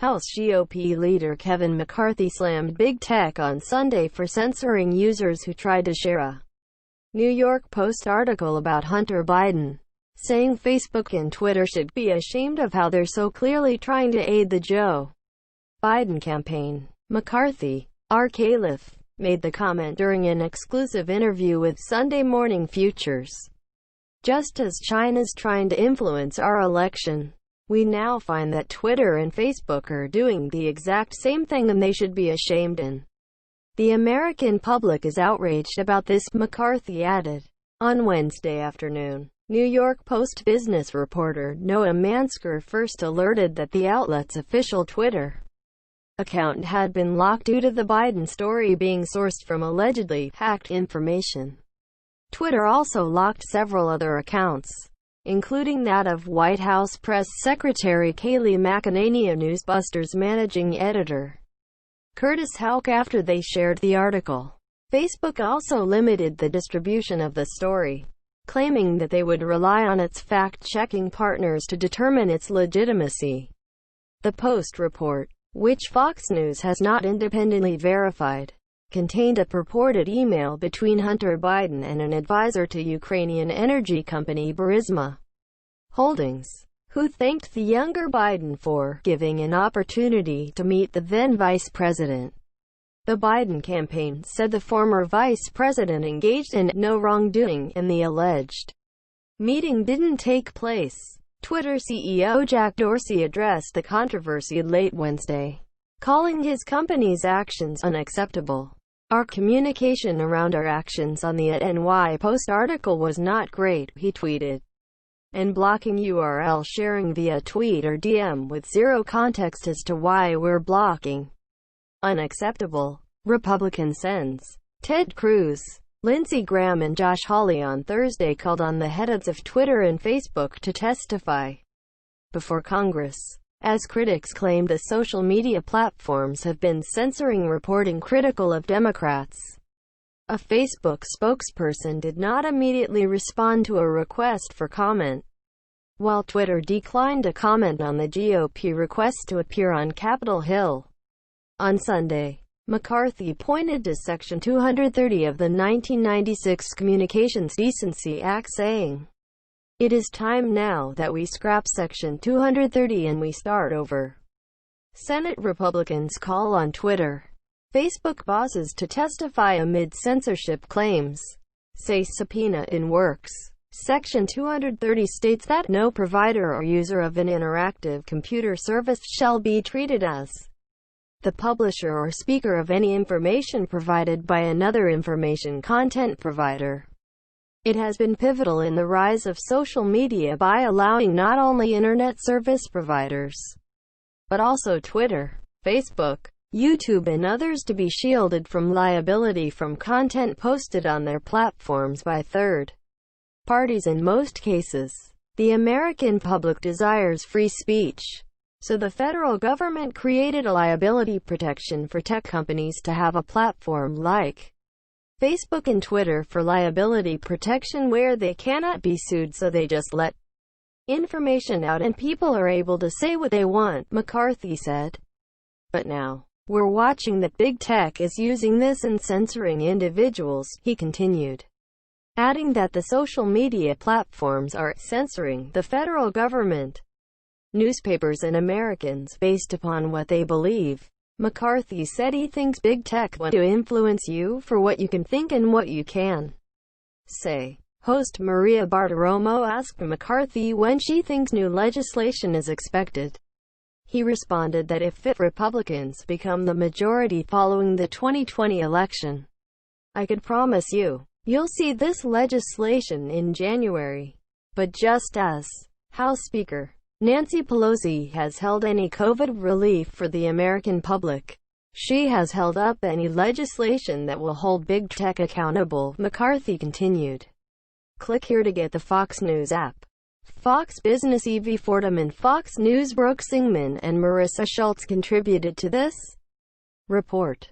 House GOP leader Kevin McCarthy slammed big tech on Sunday for censoring users who tried to share a New York Post article about Hunter Biden, saying Facebook and Twitter should be ashamed of how they're so clearly trying to aid the Joe Biden campaign. McCarthy, our caliph, made the comment during an exclusive interview with Sunday Morning Futures. Just as China's trying to influence our election, we now find that Twitter and Facebook are doing the exact same thing, and they should be ashamed, and the American public is outraged about this, McCarthy added. On Wednesday afternoon, New York Post business reporter Noah Mansker first alerted that the outlet's official Twitter account had been locked due to the Biden story being sourced from allegedly hacked information. Twitter also locked several other accounts, including that of White House Press Secretary Kayleigh McEnany and Newsbusters managing editor Curtis Houck after they shared the article. Facebook also limited the distribution of the story, claiming that they would rely on its fact-checking partners to determine its legitimacy. The Post report, which Fox News has not independently verified, contained a purported email between Hunter Biden and an advisor to Ukrainian energy company Burisma Holdings, who thanked the younger Biden for giving an opportunity to meet the then vice president. The Biden campaign said the former vice president engaged in no wrongdoing, and the alleged meeting didn't take place. Twitter CEO Jack Dorsey addressed the controversy late Wednesday, calling his company's actions unacceptable. Our communication around our actions on the NY Post article was not great, he tweeted. And blocking URL sharing via tweet or DM with zero context as to why we're blocking. Unacceptable. Republican Sens. Ted Cruz, Lindsey Graham and Josh Hawley on Thursday called on the heads of Twitter and Facebook to testify before Congress, as critics claimed the social media platforms have been censoring reporting critical of Democrats. A Facebook spokesperson did not immediately respond to a request for comment, while Twitter declined to comment on the GOP request to appear on Capitol Hill. On Sunday, McCarthy pointed to Section 230 of the 1996 Communications Decency Act, saying, "It is time now that we scrap Section 230 and we start over." Senate Republicans call on Twitter, Facebook bosses to testify amid censorship claims, say subpoena in works. Section 230 states that no provider or user of an interactive computer service shall be treated as the publisher or speaker of any information provided by another information content provider. It has been pivotal in the rise of social media by allowing not only internet service providers, but also Twitter, Facebook, YouTube and others to be shielded from liability from content posted on their platforms by third parties. In most cases, the American public desires free speech, so the federal government created a liability protection for tech companies to have a platform like Facebook and Twitter for liability protection where they cannot be sued, so they just let information out and people are able to say what they want, McCarthy said. But now, we're watching that big tech is using this and censoring individuals, he continued, adding that the social media platforms are censoring the federal government, newspapers and Americans based upon what they believe. McCarthy said he thinks big tech wants to influence you for what you can think and what you can say. Host Maria Bartiromo asked McCarthy when she thinks new legislation is expected. He responded that if Republicans become the majority following the 2020 election, I could promise you'll see this legislation in January. But just as House Speaker Nancy Pelosi has held any COVID relief for the American public, she has held up any legislation that will hold big tech accountable, McCarthy continued. Click here to get the Fox News app. Fox Business Evie Fordham and Fox News Brooke Singman and Marissa Schultz contributed to this report.